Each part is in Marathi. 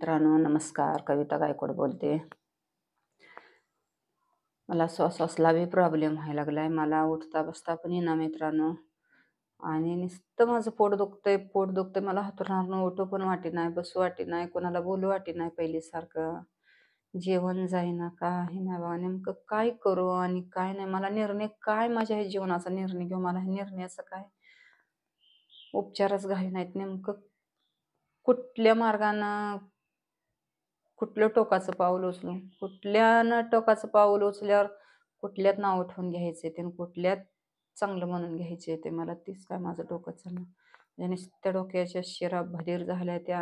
मित्रांनो नमस्कार. कविता गायकवाड बोलते. मला श्वासासला बी प्रॉब्लेम व्हायला लागलाय. मला उठता बसता पण येईना मित्रांनो. आणि नुसतं माझं पोट दुखतंय. मला हातून उठू पण वाटे नाही, बसू वाटे नाही, कोणाला बोलू वाटे नाही पहिल्यासारखं. जेवण जाईना, काही नाही बाबा. नेमकं काय करू आणि काय नाही. मला निर्णय काय, माझ्या ह्या जीवनाचा निर्णय घेऊ. मला ह्या निर्णयाचं काय उपचारच घाई नाहीत. नेमकं कुठल्या मार्गानं, कुठलं टोकाचं पाऊल उचलून, कुठल्यानं टोकाचं पाऊल उचलल्यावर कुठल्यात नाव उठवून घ्यायचे ते, कुठल्यात चांगलं म्हणून घ्यायचे ते, मला तीच काय माझं डोकं चाललं. म्हणजे नुसत्या डोक्याच्या शिरा भदीर झाल्या, त्या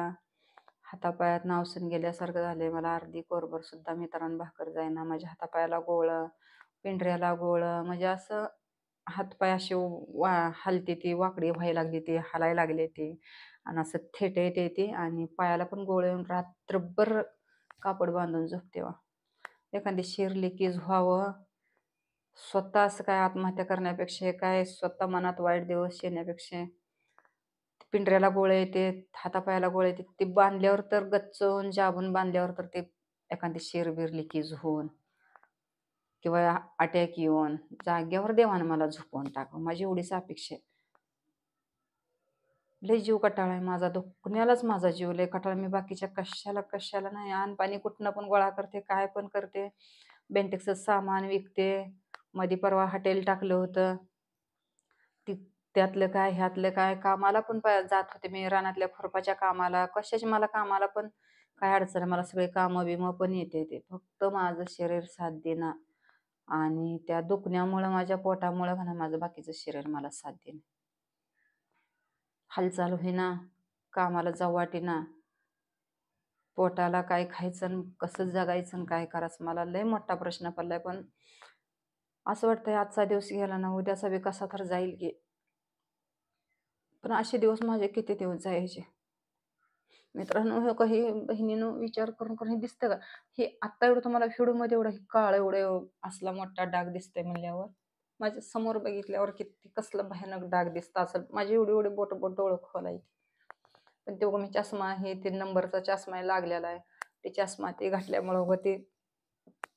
हातापायात नावसून गेल्यासारखं झालंय. मला अर्धी कोरभर सुद्धा मित्रांनो भाकर जाईना. माझ्या हातापायाला गोळं, पिंढऱ्याला गोळं, म्हणजे असं हातपाय असे हलते ती, वाकडी व्हायला लागली ती, हालायला लागले ते, आणि असं थेटे येते ती, आणि पायाला पण गोळे येऊन रात्रभर कापड बांधून झोपते वा. एखादी लिकीज व्हावं, स्वतः असं काय आत्महत्या करण्यापेक्षा, काय स्वतः मनात वाईट दिवस येण्यापेक्षा, पिंढऱ्याला गोळे येते, हातापायाला गोळे येते, ते बांधल्यावर तर गच्चून जाबून बांधल्यावर तर ते एखादी बिर लिकीज होऊन किंवा अटॅक येऊन जाग्यावर देवानं मला झोपवून टाकावं, माझी एवढीच अपेक्षा आहे. लय जीव कटाळा आहे माझा, दुखण्यालाच माझा जीव लय कटाळा. मी बाकीच्या कशाला नाही. अन्न पाणी कुठनं पण गोळा करते, काय पण करते, बेंटेक्सचं सामान विकते. मध्ये परवा हॉटेल टाकलं होतं, त्यातलं काय ह्यातलं काय, कामाला पण जात होते मी, रानातल्या खुरपाच्या कामाला, कशाची मला कामाला पण काय अडचण आहे. मला सगळे कामं बिमं पण येते ते, फक्त माझं शरीर साथ देणं. आणि त्या दुखण्यामुळं, माझ्या पोटामुळं म्हणा, माझं बाकीचं शरीर मला साथ देणं. हालचाल होईना, कामाला जाऊ वाटेना, पोटाला काय खायचं, कसं जगायचं, काय करायचं, मला लय मोठा प्रश्न पडलाय. पण असं वाटतंय आजचा दिवस गेला ना, उद्याचा बी कसा तर जाईल की. पण असे दिवस माझे किती दिवस जायचे मित्रांनो. हे काही बहिणीनं विचार करून हे दिसतं का, हे आत्ता एवढं तुम्हाला व्हिडिओमध्ये एवढं काळ एवढं असला मोठा डाग दिसतोय म्हणल्यावर, माझ्या समोर बघितल्यावर किती कसलं भयानक डाग दिसतं असेल. माझी एवढी बोट डोळं खोलायची. पण तेव्हा मी चष्मा आहे, ते नंबरचा चष्मा लागलेला आहे, ते चष्मा ते घातल्यामुळं व ते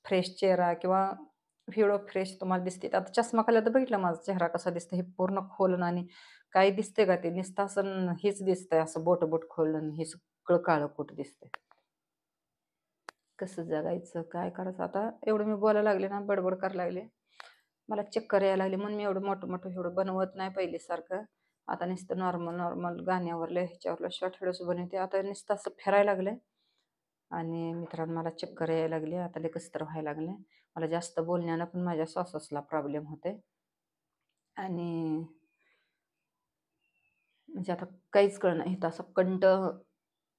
फ्रेश चेहरा किंवा व्हिडिओ फ्रेश तुम्हाला दिसते. आता चष्मा खाल्ला तर बघितलं माझा चेहरा कसा दिसतं, हे पूर्ण खोलून, आणि काही दिसते का ते नुसतं असं हेच दिसतंय, असं बोट खोलून हे सगळं काळं कुठ दिसतंय. कसं जगायचं, काय करायचं. आता एवढं मी बोलायला लागले ना, बडबड करायला लागले, मला चक्कर यायला लागली. म्हणून मी एवढं मोठं एवढं बनवत नाही पहिल्यासारखं. आता नुसतं नॉर्मल गाण्यावरलं ह्याच्यावरलं शॉर्ट व्हिडिओज बनवते. आता नुसतं असं फिरायला लागले. आणि मित्रांनो मला चक्कर यायला लागली, आता लय कसं तर व्हायला लागले. मला जास्त बोलण्यानं पण माझ्या श्वासासला प्रॉब्लेम होते. आणि म्हणजे आता काहीच कळना, इथं असं कंठ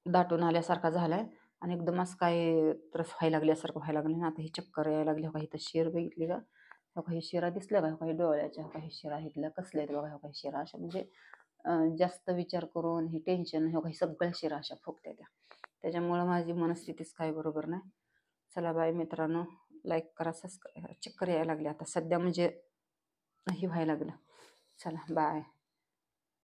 दाटून आल्यासारखा झालाय, आणि एकदम असं काय त्रास व्हायला लागल्यासारखं व्हायला लागलं ना. आता ही चक्कर यायला लागली. काही इथं शेर बघितली का, काही शिरा दिसल्या का, काही डोळ्याच्या, काही शिरा इथल्या कसल्या आहेत बघा, काही शिरा अशा, म्हणजे जास्त विचार करून हे टेन्शन, हे काही सगळ्या शिरा अशा फुगत्या त्या. त्याच्यामुळं माझी मनस्थितीच काही बरोबर नाही. चला बाय मित्रांनो, लाईक करा, सबस्क्राईब. चक्कर यायला लागली आता सध्या, म्हणजे हे व्हायला लागलं. चला बाय.